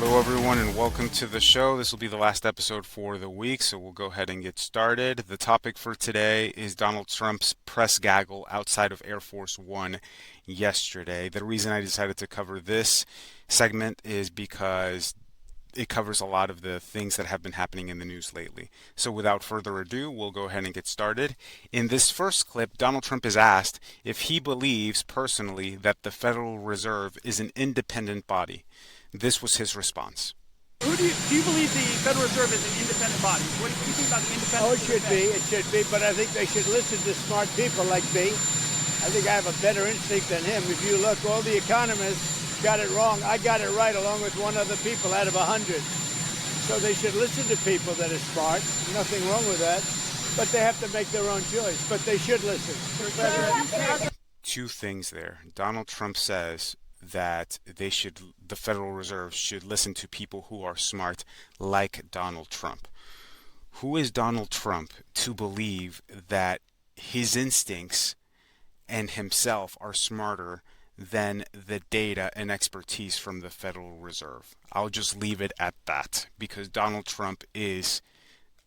Hello, everyone, and welcome to the show. This will be the last episode for the week, so we'll go ahead and get started. The topic for today is Donald Trump's press gaggle outside of Air Force One yesterday. The reason I decided to cover this segment is because it covers a lot of the things that have been happening in the news lately. So without further ado, we'll go ahead and get started. In this first clip, Donald Trump is asked if he believes personally that the Federal Reserve is an independent body. This was his response. Do you believe the Federal Reserve is an independent body? What do you think about the independence? Oh, it should be, but I think they should listen to smart people like me. I think I have a better instinct than him. If you look, all the economists got it wrong. I got it right along with one other people out of 100. So they should listen to people that are smart. Nothing wrong with that. But they have to make their own choice. But they should listen. Two things there. Donald Trump says that the Federal Reserve should listen to people who are smart like Donald Trump. Who is Donald Trump to believe that his instincts and himself are smarter than the data and expertise from the Federal Reserve? I'll just leave it at that, because Donald Trump is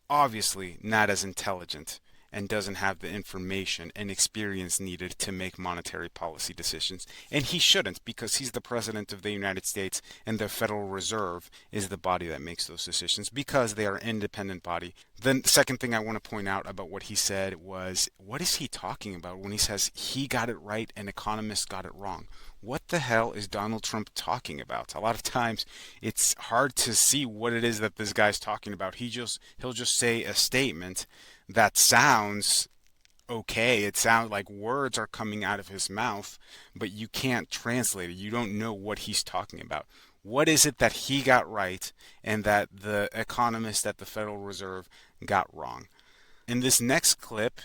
obviously not as intelligent and doesn't have the information and experience needed to make monetary policy decisions. And he shouldn't, because he's the president of the United States, and the Federal Reserve is the body that makes those decisions because they are an independent body. The second thing I want to point out about what he said was, what is he talking about when he says he got it right and economists got it wrong? What the hell is Donald Trump talking about? A lot of times it's hard to see what it is that this guy's talking about. He'll just say a statement that sounds okay. It sounds like words are coming out of his mouth, but you can't translate it. You don't know what he's talking about. What is it that he got right and that the economists at the Federal Reserve got wrong? In this next clip,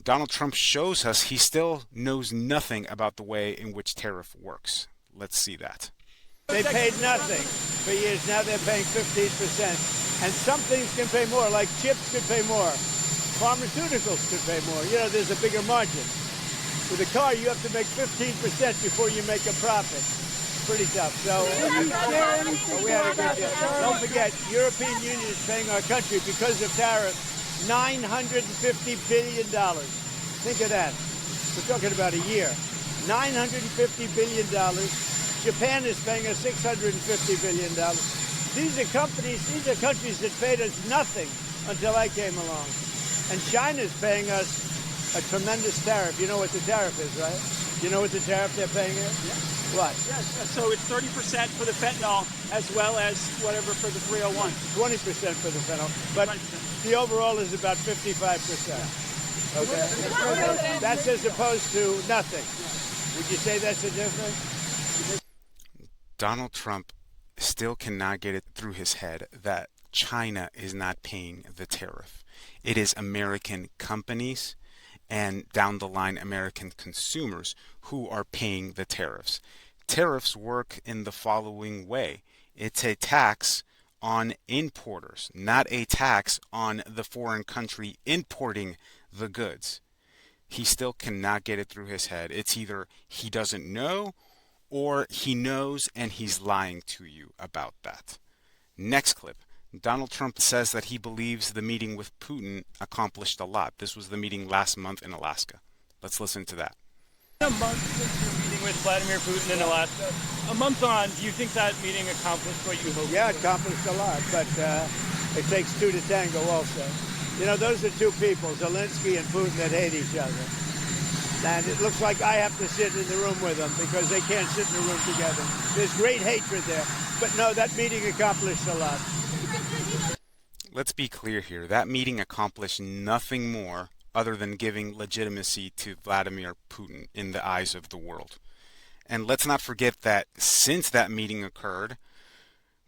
Donald Trump shows us he still knows nothing about the way in which tariff works. Let's see that. They paid nothing for years. Now they're paying 15%. And some things can pay more, like chips could pay more. Pharmaceuticals could pay more. You know, there's a bigger margin. With a car, you have to make 15% before you make a profit. Pretty tough. So we had a good deal. Don't forget, European Union is paying our country because of tariffs $950 billion. Think of that. We're talking about a year. $950 billion. Japan is paying us $650 billion. These are countries that paid us nothing until I came along. And China's paying us a tremendous tariff. You know what the tariff is, right? You know what the tariff they're paying us? Yeah. What? Yes. So it's 30% for the fentanyl as well as whatever for the 301. 20% for the fentanyl. But 20%. the overall is about 55%. Okay? That's as opposed to nothing. Would you say that's a difference? Donald Trump still cannot get it through his head that China is not paying the tariff. It is American companies and down the line American consumers who are paying the tariffs. Tariffs work in the following way. It's a tax on importers, not a tax on the foreign country importing the goods. He still cannot get it through his head. It's either he doesn't know or he knows and he's lying to you about that. Next clip. Donald Trump says that he believes the meeting with Putin accomplished a lot. This was the meeting last month in Alaska. Let's listen to that. A month since your meeting with Vladimir Putin in Alaska. A month on, do you think that meeting accomplished what you hoped? Yeah, it accomplished a lot, but it takes two to tango also. You know, those are two people, Zelensky and Putin, that hate each other. And it looks like I have to sit in the room with them because they can't sit in the room together. There's great hatred there. But no, that meeting accomplished a lot. Let's be clear here. That meeting accomplished nothing more other than giving legitimacy to Vladimir Putin in the eyes of the world. And let's not forget that since that meeting occurred,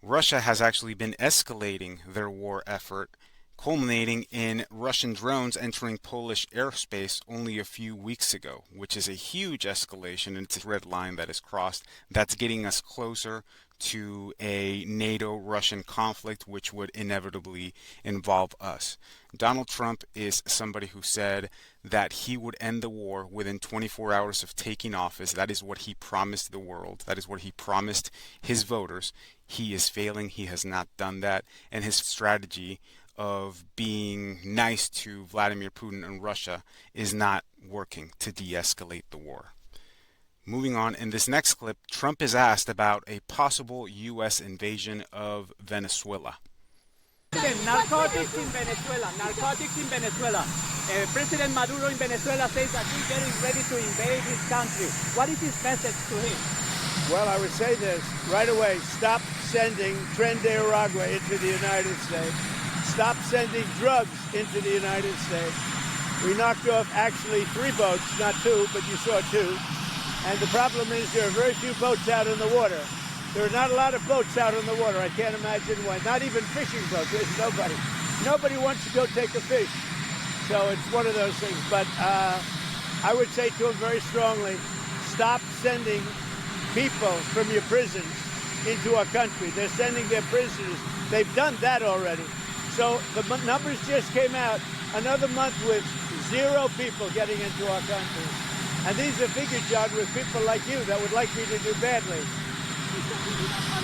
Russia has actually been escalating their war effort culminating in Russian drones entering Polish airspace only a few weeks ago, which is a huge escalation. It's a red line that is crossed that's getting us closer to a NATO-Russian conflict, which would inevitably involve us. Donald Trump is somebody who said that he would end the war within 24 hours of taking office. That is what he promised the world. That is what he promised his voters. He is failing. He has not done that. And his strategy of being nice to Vladimir Putin and Russia is not working to de-escalate the war. Moving on, in this next clip, Trump is asked about a possible U.S. invasion of Venezuela. Narcotics in Venezuela. Narcotics in Venezuela. President Maduro in Venezuela says that he's getting ready to invade his country. What is his message to him? Well, I would say this right away. Stop sending Tren de Aragua into the United States. Stop sending drugs into the United States. We knocked off actually 3 boats, not 2, but you saw 2. And the problem is there are very few boats out in the water. There are not a lot of boats out in the water. I can't imagine why. Not even fishing boats. There's nobody. Nobody wants to go take a fish. So it's one of those things. But I would say to him very strongly, stop sending people from your prisons into our country. They're sending their prisoners. They've done that already. So the numbers just came out. Another month with 0 people getting into our country. And these are figures, John, with people like you that would like me to do badly.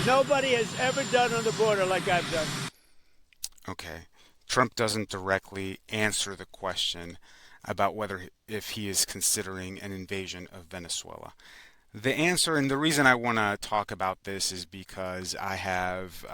Nobody has ever done on the border like I've done. Okay. Trump doesn't directly answer the question about whether if he is considering an invasion of Venezuela. The answer, and the reason I want to talk about this is because I have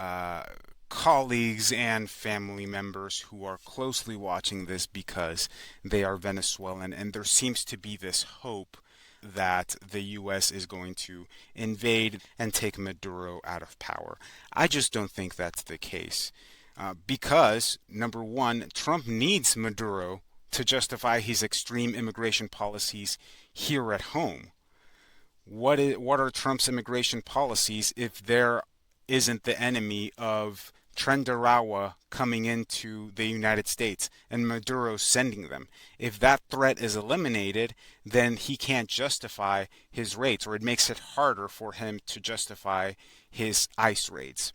colleagues and family members who are closely watching this because they are Venezuelan, and there seems to be this hope that the U.S. is going to invade and take Maduro out of power. I just don't think that's the case because, number one, Trump needs Maduro to justify his extreme immigration policies here at home. What are Trump's immigration policies if there isn't the enemy of Tren de Aragua coming into the United States and Maduro sending them? If that threat is eliminated, then he can't justify his raids, or it makes it harder for him to justify his ICE raids.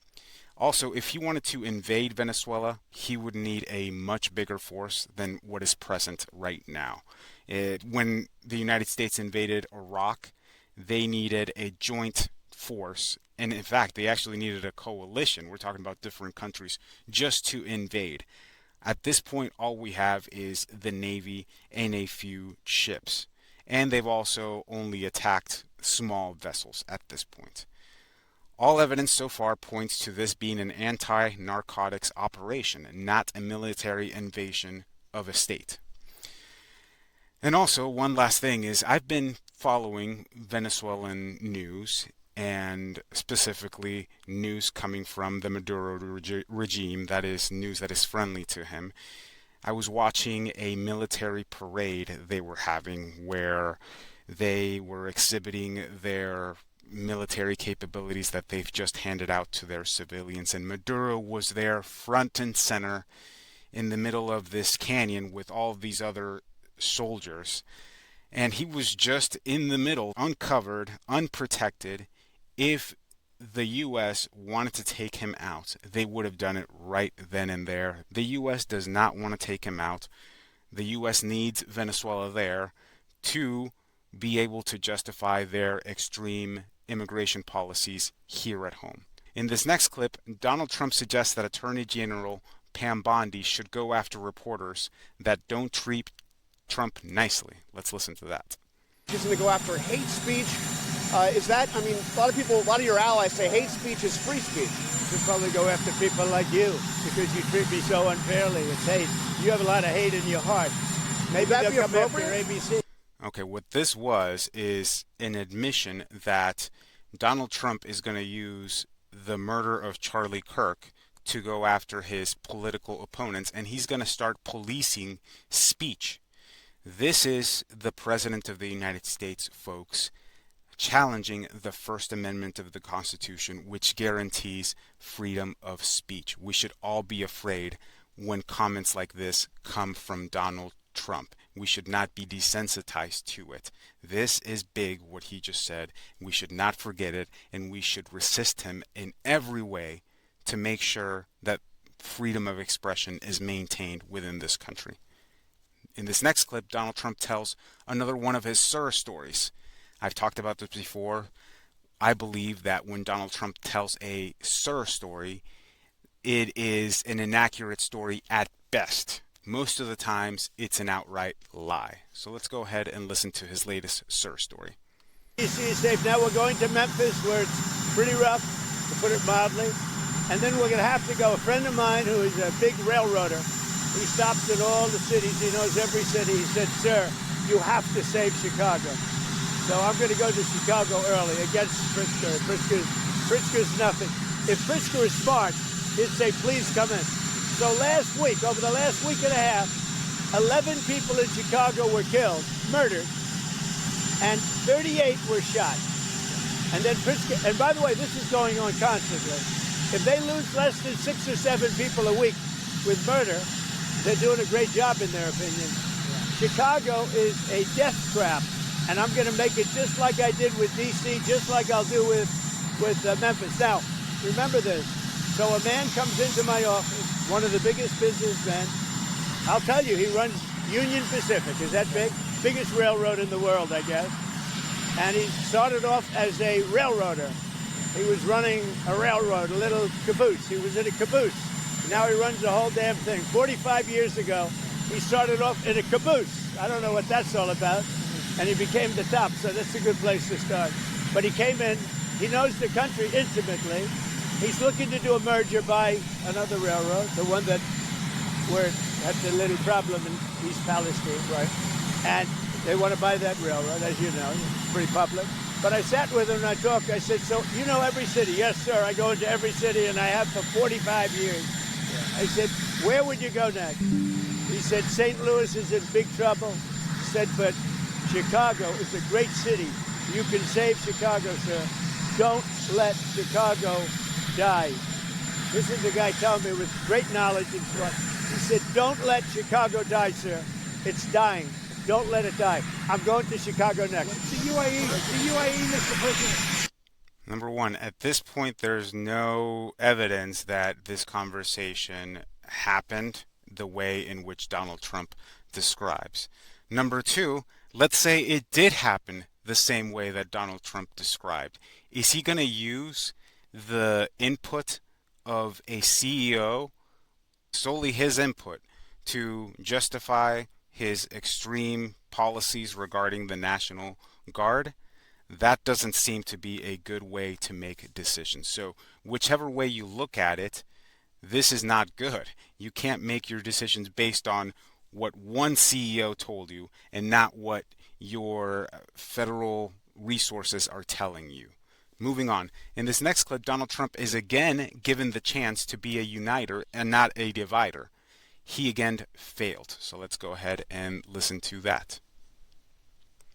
Also, if he wanted to invade Venezuela, he would need a much bigger force than what is present right now. When the United States invaded Iraq, they needed a joint force, and in fact they actually needed a coalition. We're talking about different countries just to invade. At this point, all we have is the Navy and a few ships, and they've also only attacked small vessels at this point. All evidence so far points to this being an anti-narcotics operation, not a military invasion of a state. And also, one last thing is, I've been following Venezuelan news, and specifically news coming from the Maduro regime, that is news that is friendly to him. I was watching a military parade they were having where they were exhibiting their military capabilities that they've just handed out to their civilians, and Maduro was there front and center in the middle of this canyon with all of these other soldiers, and he was just in the middle, uncovered, unprotected. If the U.S. wanted to take him out, they would have done it right then and there. The U.S. does not want to take him out. The U.S. needs Venezuela there to be able to justify their extreme immigration policies here at home. In this next clip, Donald Trump suggests that Attorney General Pam Bondi should go after reporters that don't treat Trump nicely. Let's listen to that. Just going to go after hate speech. Is that, I mean, a lot of your allies say hate speech is free speech. Should probably go after people like you because you treat me so unfairly. It's hate. You have a lot of hate in your heart. Maybe that they'll be come after appropriate? ABC. Okay, what this is an admission that Donald Trump is going to use the murder of Charlie Kirk to go after his political opponents, and he's going to start policing speech. This is the President of the United States, folks, challenging the First Amendment of the Constitution, which guarantees freedom of speech. We should all be afraid when comments like this come from Donald Trump. We should not be desensitized to it. This is big, what he just said. We should not forget it, and we should resist him in every way to make sure that freedom of expression is maintained within this country. In this next clip, Donald Trump tells another one of his "sir" stories. I've talked about this before. I believe that when Donald Trump tells a "sir" story, it is an inaccurate story at best. Most of the times, it's an outright lie. So let's go ahead and listen to his latest "sir" story. DC is safe. Now we're going to Memphis, where it's pretty rough, to put it mildly. And then we're going to have to go. A friend of mine who is a big railroader, he stops in all the cities. He knows every city. He said, "Sir, you have to save Chicago." So I'm going to go to Chicago early against Pritzker. Pritzker's nothing. If Pritzker is smart, he'd say, "Please come in." So last week, over the last week and a half, 11 people in Chicago were killed, murdered, and 38 were shot. And then Pritzker, and by the way, this is going on constantly. If they lose less than 6 or 7 people a week with murder, they're doing a great job in their opinion. Chicago is a death trap, and I'm going to make it just like I did with D.C., just like I'll do with Memphis. Now, remember this. So a man comes into my office, one of the biggest businessmen. I'll tell you, he runs Union Pacific. Is that big? Biggest railroad in the world, I guess. And he started off as a railroader. He was running a railroad, a little caboose. He was in a caboose. Now he runs the whole damn thing. 45 years ago, he started off in a caboose. I don't know what that's all about. And he became the top, so that's a good place to start. But he came in, he knows the country intimately. He's looking to do a merger by another railroad, the one that where it had the little problem in East Palestine, right? And they want to buy that railroad, as you know. It's pretty public. But I sat with him and I talked. I said, "So you know every city?" "Yes, sir. I go into every city, and I have for 45 years." Yeah. I said, "Where would you go next?" He said, "St. Louis is in big trouble." He said, "But Chicago is a great city. You can save Chicago, sir. Don't let Chicago die." This is the guy telling me with great knowledge and trust. He said, "Don't let Chicago die, sir. It's dying. Don't let it die. I'm going to Chicago next." The UAE, Mr. President. Number one, at this point, there's no evidence that this conversation happened the way in which Donald Trump describes. Number two, let's say it did happen the same way that Donald Trump described. Is he going to use the input of a CEO, solely his input, to justify his extreme policies regarding the National Guard? That doesn't seem to be a good way to make decisions. So whichever way you look at it, this is not good. You can't make your decisions based on what one CEO told you and not what your federal resources are telling you. Moving on. In this next clip, Donald Trump is again given the chance to be a uniter and not a divider. He again failed. So let's go ahead and listen to that.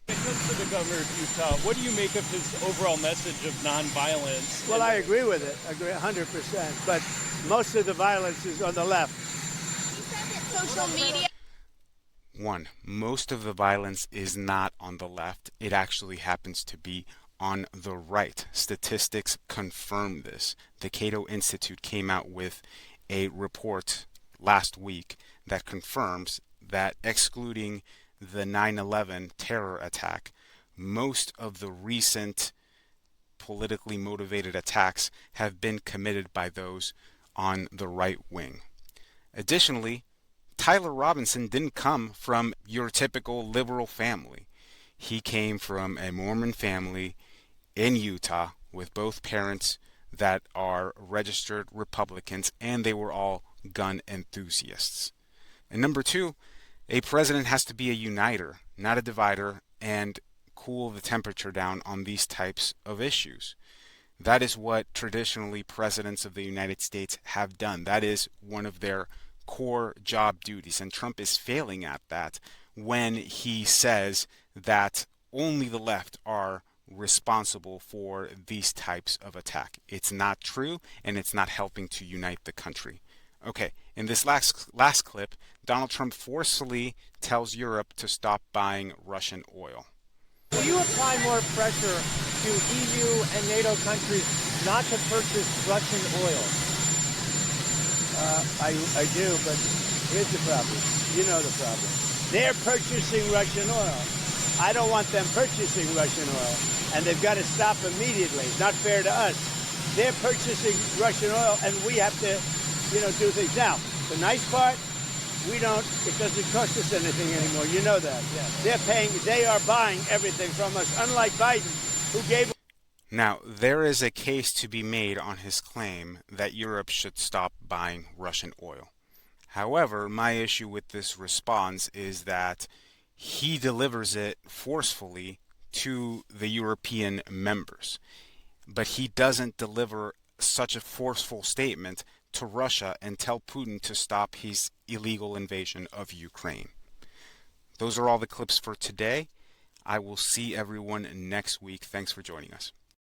When it comes to the governor of Utah, what do you make of his overall message of nonviolence? Well, I agree with it. I agree 100%. But most of the violence is on the left. Social media. One, most of the violence is not on the left. It actually happens to be on the right. Statistics confirm this. The Cato Institute came out with a report last week that confirms that, excluding the 9/11 terror attack, most of the recent politically motivated attacks have been committed by those on the right wing. Additionally, Tyler Robinson didn't come from your typical liberal family. He came from a Mormon family in Utah with both parents that are registered Republicans, and they were all gun enthusiasts. And number two, a president has to be a uniter, not a divider, and cool the temperature down on these types of issues. That is what traditionally presidents of the United States have done. That is one of their core job duties, and Trump is failing at that when he says that only the left are responsible for these types of attack. It's not true, and it's not helping to unite the country. Okay, in this last clip, Donald Trump forcefully tells Europe to stop buying Russian oil. Will you apply more pressure to EU and NATO countries not to purchase Russian oil? I do, but here's the problem. You know the problem. They're purchasing Russian oil. I don't want them purchasing Russian oil, and they've got to stop immediately. It's not fair to us. They're purchasing Russian oil, and we have to, do things. Now, the nice part, it doesn't cost us anything anymore. You know that. Yeah. They are buying everything from us, unlike Biden, who gave. Now, there is a case to be made on his claim that Europe should stop buying Russian oil. However, my issue with this response is that he delivers it forcefully to the European members, but he doesn't deliver such a forceful statement to Russia and tell Putin to stop his illegal invasion of Ukraine. Those are all the clips for today. I will see everyone next week. Thanks for joining us.